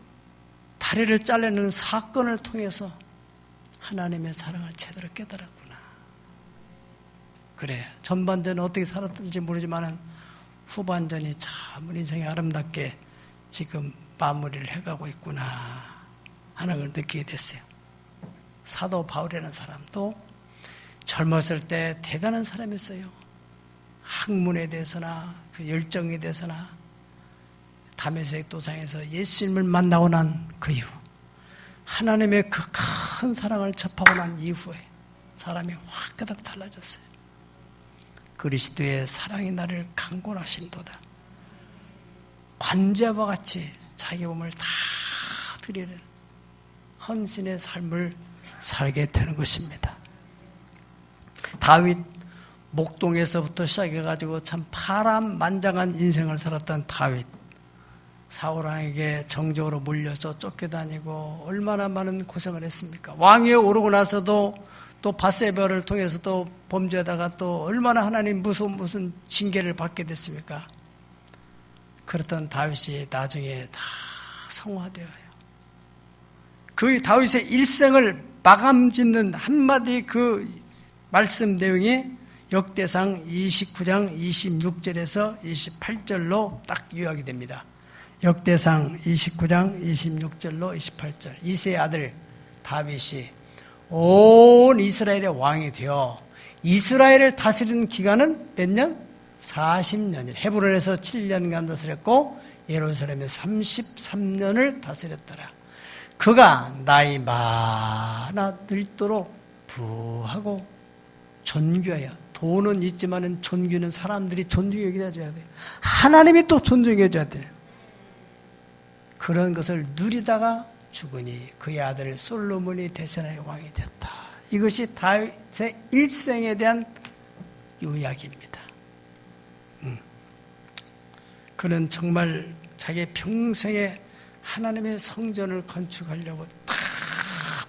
다리를 잘라내는 사건을 통해서 하나님의 사랑을 제대로 깨달았구나. 그래. 전반전은 어떻게 살았던지 모르지만은 후반전이 참 우리 인생이 아름답게 지금 마무리를 해가고 있구나 하는 걸 느끼게 됐어요. 사도 바울이라는 사람도 젊었을 때 대단한 사람이었어요. 학문에 대해서나 그 열정에 대해서나 다메섹 도상에서 예수님을 만나고 난 그 이후 하나님의 그 큰 사랑을 접하고 난 이후에 사람이 확 달라졌어요. 그리스도의 사랑이 나를 강권하신도다. 관제와 같이 자기 몸을 다 드리는 헌신의 삶을 살게 되는 것입니다. 다윗 목동에서부터 시작해가지고 참 파란만장한 인생을 살았던 다윗. 사울왕에게 정적으로 몰려서 쫓겨다니고 얼마나 많은 고생을 했습니까? 왕위에 오르고 나서도 또 밧세바를 통해서 또 범죄하다가 또 얼마나 하나님 무슨 징계를 받게 됐습니까? 그랬던 다윗이 나중에 다 성화되어요. 그 다윗의 일생을 마감짓는 한마디 그 말씀 내용이 역대상 29장 26절에서 28절로 딱 요약이 됩니다. 역대상 29장 26절로 28절. 이새의 아들 다윗이 온 이스라엘의 왕이 되어 이스라엘을 다스리는 기간은 몇 년? 40년이라. 헤브론에서 7년간 다스렸고 예루살렘에 33년을 다스렸더라. 그가 나이 많아 늙도록 부하고 존귀하여. 돈은 있지만은 존귀는 사람들이 존중해 줘야 돼. 하나님이 또 존중해 줘야 돼. 그런 것을 누리다가 죽으니 그의 아들 솔로몬이 대선의 왕이 됐다. 이것이 다윗의 일생에 대한 요약입니다. 그는 정말 자기 평생에 하나님의 성전을 건축하려고 다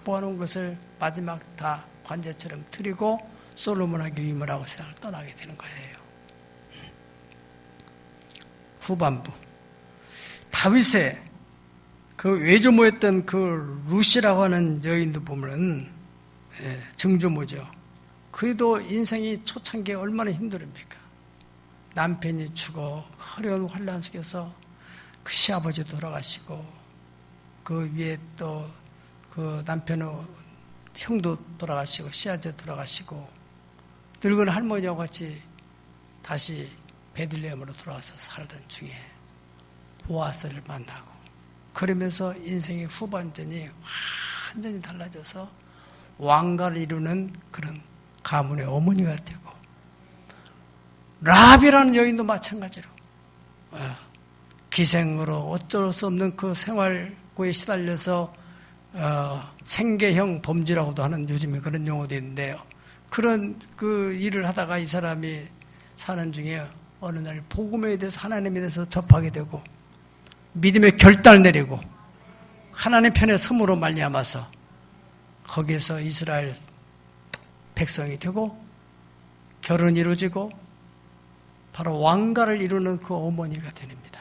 모아놓은 것을 마지막 다 관제처럼 드리고 솔로몬에게 위임을 하고 세상을 떠나게 되는 거예요. 후반부 다윗의 그 외조모였던 그 루시라고 하는 여인도 보면 증조모죠. 그래도 인생이 초창기에 얼마나 힘듭니까? 남편이 죽어 어려운 환란 속에서 그 시아버지 돌아가시고 그 위에 또 그 남편의 형도 돌아가시고 시아버지 돌아가시고 늙은 할머니와 같이 다시 베들레헴으로 돌아와서 살던 중에 보아스를 만나고 그러면서 인생의 후반전이 완전히 달라져서 왕가를 이루는 그런 가문의 어머니가 되고 라합이라는 여인도 마찬가지로 기생으로 어쩔 수 없는 그 생활고에 시달려서 생계형 범죄라고도 하는 요즘에 그런 용어도 있는데요. 그런 그 일을 하다가 이 사람이 사는 중에 어느 날 복음에 대해서 하나님에 대해서 접하게 되고 믿음의 결단을 내리고 하나님 편에 섬으로 말미암아서 거기에서 이스라엘 백성이 되고 결혼이 이루어지고 바로 왕가를 이루는 그 어머니가 됩니다.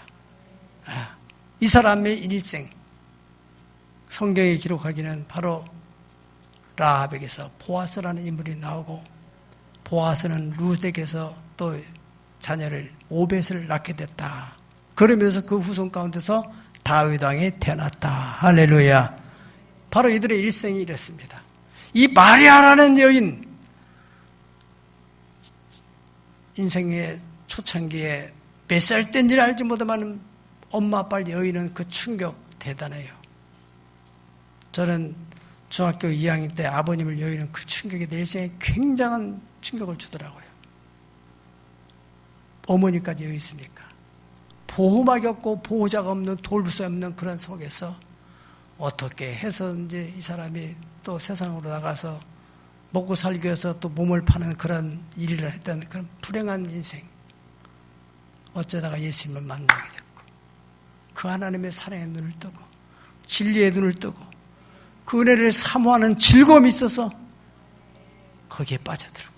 이 사람의 일생 성경에 기록하기는 바로 라합에게서 보아스라는 인물이 나오고 보아스는 룻에게서 또 자녀를 오벳을 낳게 됐다. 그러면서 그 후손 가운데서 다윗 왕이 태어났다. 할렐루야. 바로 이들의 일생이 이랬습니다. 이 마리아라는 여인, 인생의 초창기에 몇 살 때인지를 알지 못하면 엄마 아빠를 여인은 그 충격 대단해요. 저는 중학교 2학년 때 아버님을 여인은 그 충격이 내 일생에 굉장한 충격을 주더라고요. 어머니까지 여기 있으니까. 보호막이 없고 보호자가 없는 돌볼 수 없는 그런 속에서 어떻게 해서 이제 이 사람이 또 세상으로 나가서 먹고 살기 위해서 또 몸을 파는 그런 일을 했던 그런 불행한 인생. 어쩌다가 예수님을 만나게 됐고 그 하나님의 사랑의 눈을 뜨고 진리의 눈을 뜨고 그 은혜를 사모하는 즐거움이 있어서 거기에 빠져들고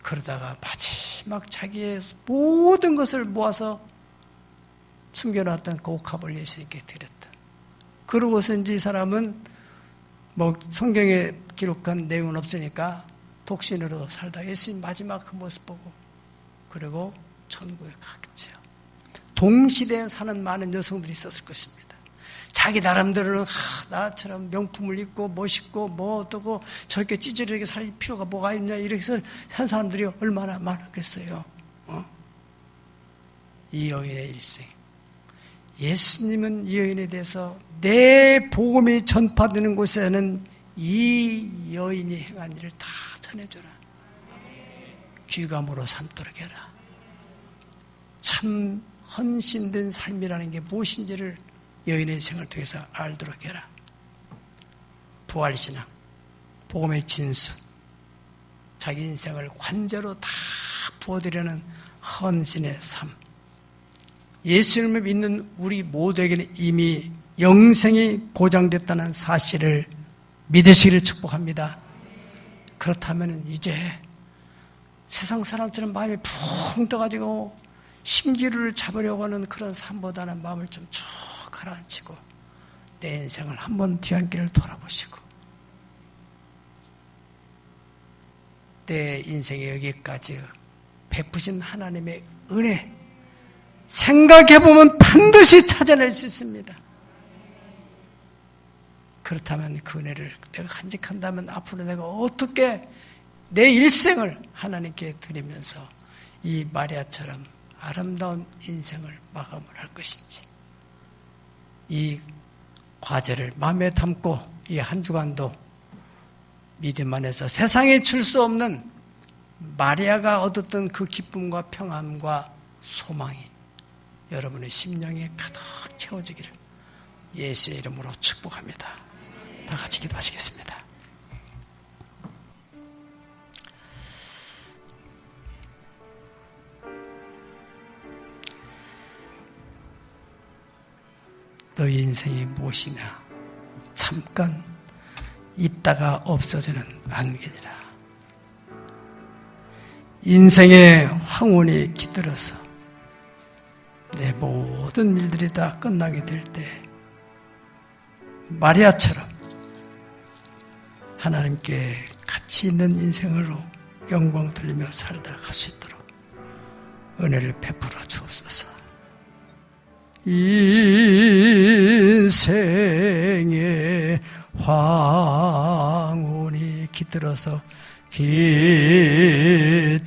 그러다가 마지막 자기의 모든 것을 모아서 숨겨놨던 그 옥합을 예수님께 드렸다. 그러고서 이제 이 사람은 뭐 성경에 기록한 내용은 없으니까 독신으로 살다 예수님 마지막 그 모습 보고 그리고 천국에 갔죠. 동시대에 사는 많은 여성들이 있었을 것입니다. 자기 나름대로는 나처럼 명품을 입고 멋있고 뭐 어떠고 저렇게 찌질하게 살 필요가 뭐가 있냐 이렇게 해서 한 사람들이 얼마나 많았겠어요. 이 여인의 일생. 예수님은 이 여인에 대해서 내 복음이 전파되는 곳에는 이 여인이 행한 일을 다 전해줘라. 귀감으로 삼도록 해라. 참 헌신된 삶이라는 게 무엇인지를 여인의 생을 통해서 알도록 해라. 부활신앙, 복음의 진수, 자기 인생을 관제로 다 부어드리는 헌신의 삶. 예수님을 믿는 우리 모두에게는 이미 영생이 보장됐다는 사실을 믿으시기를 축복합니다. 그렇다면 이제 세상 사람처럼 마음이 붕 떠가지고 심기를 잡으려고 하는 그런 삶보다는 마음을 좀 쭉 가라앉히고 내 인생을 한번 뒤안길을 돌아보시고 내 인생에 여기까지 베푸신 하나님의 은혜 생각해보면 반드시 찾아낼 수 있습니다. 그렇다면 그 은혜를 내가 간직한다면 앞으로 내가 어떻게 내 일생을 하나님께 드리면서 이 마리아처럼 아름다운 인생을 마감을 할 것인지 이 과제를 마음에 담고 이 한 주간도 믿음 안에서 세상에 줄 수 없는 마리아가 얻었던 그 기쁨과 평안과 소망이 여러분의 심령에 가득 채워지기를 예수의 이름으로 축복합니다. 다 같이 기도하시겠습니다. 너희 인생이 무엇이냐? 잠깐 있다가 없어지는 안개니라. 인생의 황혼이 깃들어서 내 모든 일들이 다 끝나게 될 때 마리아처럼 하나님께 가치 있는 인생으로 영광 돌리며 살다 갈 수 있도록 은혜를 베풀어 주옵소서. 인생의 황혼이 깃들어서 이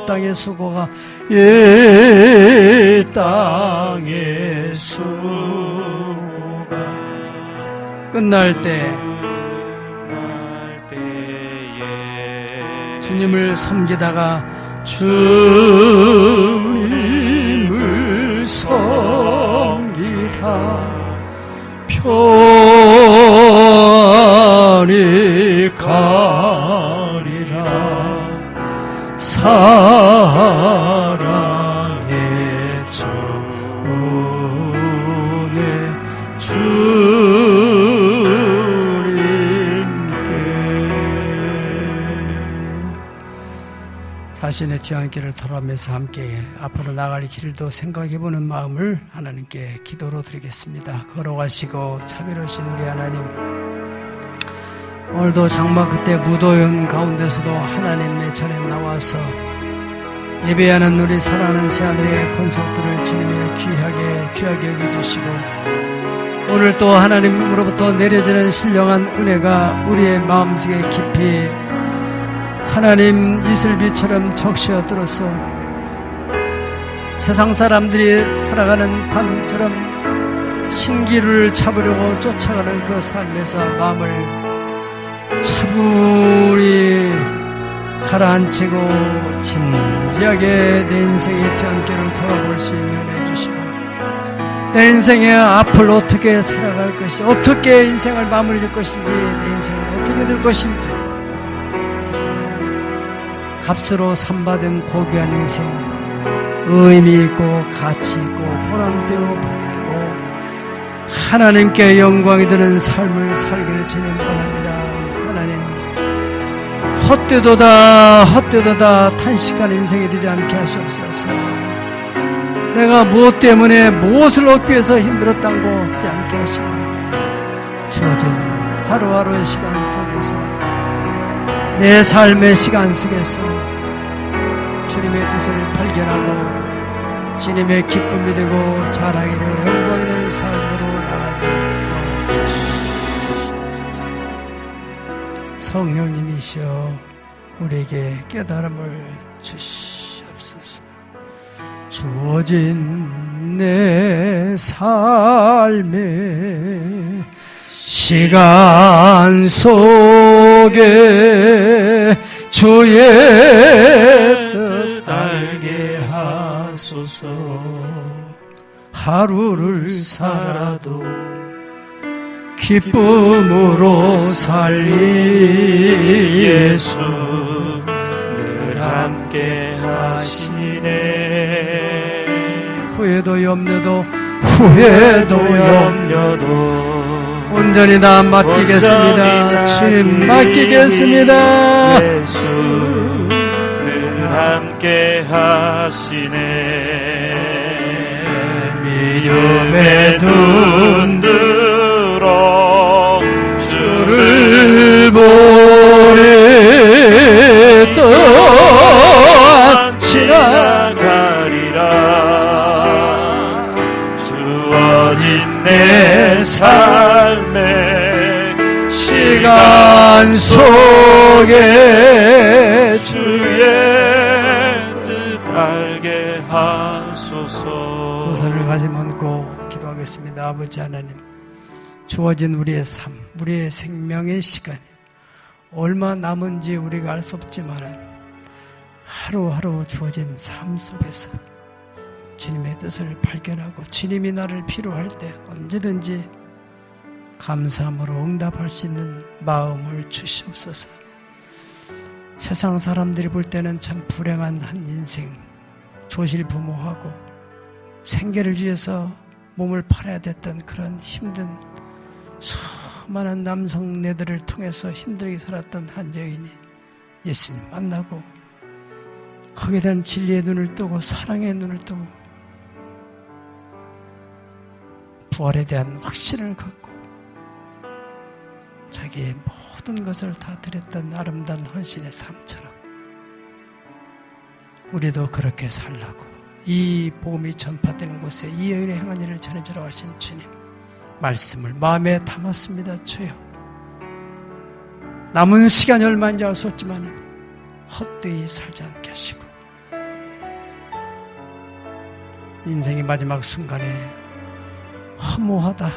땅의 수고가 이 땅의 수고가 끝날 때에 주님을 섬기다가 주님을 섬기다 자신의 뒤안길을 돌아가면서 함께 앞으로 나갈 길도 생각해보는 마음을 하나님께 기도로 드리겠습니다. 걸어가시고 자비로우신 우리 하나님, 오늘도 장마 그때 무도연 가운데서도 하나님의 전에 나와서 예배하는 우리 사랑하는 새아들의 권속들을 주님의 귀하게 여겨주시고, 오늘 또 하나님으로부터 내려지는 신령한 은혜가 우리의 마음속에 깊이 하나님 이슬비처럼 적셔 들어서 세상 사람들이 살아가는 밤처럼 신기를 잡으려고 쫓아가는 그 삶에서 마음을 차분히 가라앉히고 진지하게 내 인생의 뒤안길을 돌아볼 수 있는 해주시고, 내 인생의 앞을 어떻게 살아갈 것인지, 어떻게 인생을 마무리할 것인지, 내 인생을 어떻게 될 것인지, 값으로 삼받은 고귀한 인생, 의미 있고 가치 있고 보람되고 복이 되고 하나님께 영광이 되는 삶을 살기를 주님 원합니다. 하나님, 헛되도다 탄식한 인생이 되지 않게 하시옵소서. 내가 무엇 때문에 무엇을 얻기 위해서 힘들었다고 하지 않게 하시고, 주어진 하루하루의 시간 속에서, 내 삶의 시간 속에서 주님의 뜻을 발견하고 주님의 기쁨이 되고 자랑이 되고 영광이 되는 삶으로 나가게 도와주시옵소서. 성령님이시여 우리에게 깨달음을 주시옵소서. 주어진 내 삶의 시간 속에 주의 뜻 알게 하소서. 하루를 살아도 기쁨으로 살리 예수 늘 함께 하시네. 후회도 염려도 온전히 다 맡기겠습니다. 주님 맡기겠습니다. 예수 늘 함께 하시네. 믿음의 눈 들어 주를 보리 또한 지나가리라. 주어진 내 삶의 시간 속에 주의 뜻 알게 하소서. 두 손을 가슴 얹고 기도하겠습니다. 아버지 하나님, 주어진 우리의 삶, 우리의 생명의 시간이 얼마 남은지 우리가 알 수 없지만 하루하루 주어진 삶 속에서 주님의 뜻을 발견하고 주님이 나를 필요할 때 언제든지 감사함으로 응답할 수 있는 마음을 주시옵소서. 세상 사람들이 볼 때는 참 불행한 한 인생, 조실부모하고 생계를 위해서 몸을 팔아야 됐던 그런 힘든 수많은 남성네들을 통해서 힘들게 살았던 한 여인이 예수님 만나고 거기에 대한 진리의 눈을 뜨고 사랑의 눈을 뜨고 부활에 대한 확신을 갖고 자기의 모든 것을 다 드렸던 아름다운 헌신의 삶처럼 우리도 그렇게 살라고 이 복음이 전파되는 곳에 이 여인의 행한 일을 전해주러 하신 주님 말씀을 마음에 담았습니다. 주여, 남은 시간이 얼마인지 알 수 없지만 헛되이 살지 않게 하시고 인생의 마지막 순간에 허무하다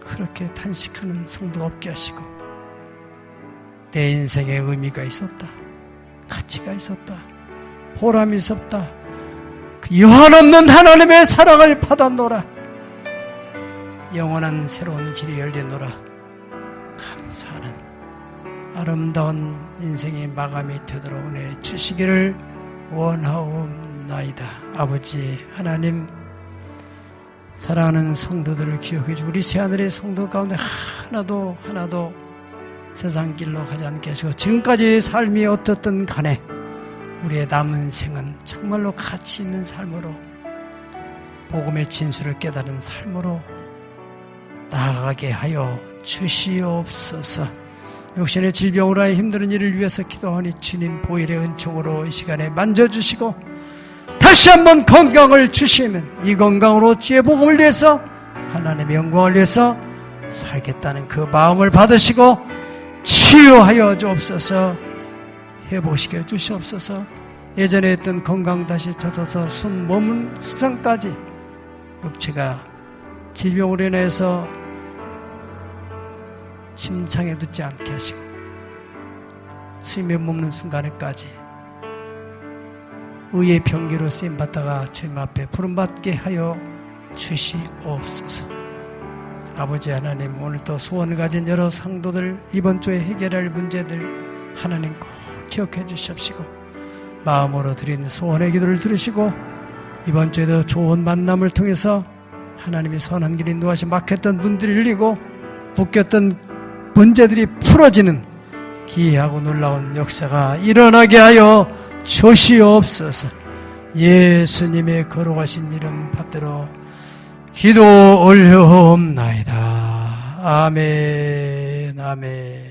그렇게 탄식하는 성도가 없게 하시고 내 인생에 의미가 있었다, 가치가 있었다, 보람이 있었다, 그 여한없는 하나님의 사랑을 받았노라, 영원한 새로운 길이 열리노라, 감사하는 아름다운 인생의 마감이 되도록 은혜 주시기를 원하옵나이다. 아버지 하나님, 사랑하는 성도들을 기억해 주고 우리 새하늘의 성도 가운데 하나도 세상 길로 가지 않게 하시고 지금까지 삶이 어떻든 간에 우리의 남은 생은 정말로 가치 있는 삶으로 복음의 진수를 깨달은 삶으로 나아가게 하여 주시옵소서. 육신의 질병으로 하여 힘든 일을 위해서 기도하니 주님 보혈의 은총으로 이 시간에 만져주시고 다시 한번 건강을 주시면 이 건강으로 주의 복음을 위해서 하나님의 영광을 위해서 살겠다는 그 마음을 받으시고 치유하여 주옵소서. 회복시켜 주시옵소서. 예전에 했던 건강 다시 찾아서 숨, 몸, 수상까지 육체가 질병으로 인해서 침상에 눕지 않게 하시고 수면 머무는 순간에까지 의의 병기로 쓰임받다가 주님 앞에 부름받게 하여 주시옵소서. 아버지 하나님, 오늘도 소원을 가진 여러 상도들, 이번 주에 해결할 문제들 하나님 꼭 기억해 주시옵시고 마음으로 드린 소원의 기도를 들으시고 이번 주에도 좋은 만남을 통해서 하나님이 선한 길 인도하시 막혔던 문들이 열리고 묶였던 문제들이 풀어지는 기이하고 놀라운 역사가 일어나게 하여 주시옵소서. 예수님의 거룩하신 이름 받들어 기도 올려옵나이다. 아멘. 아멘.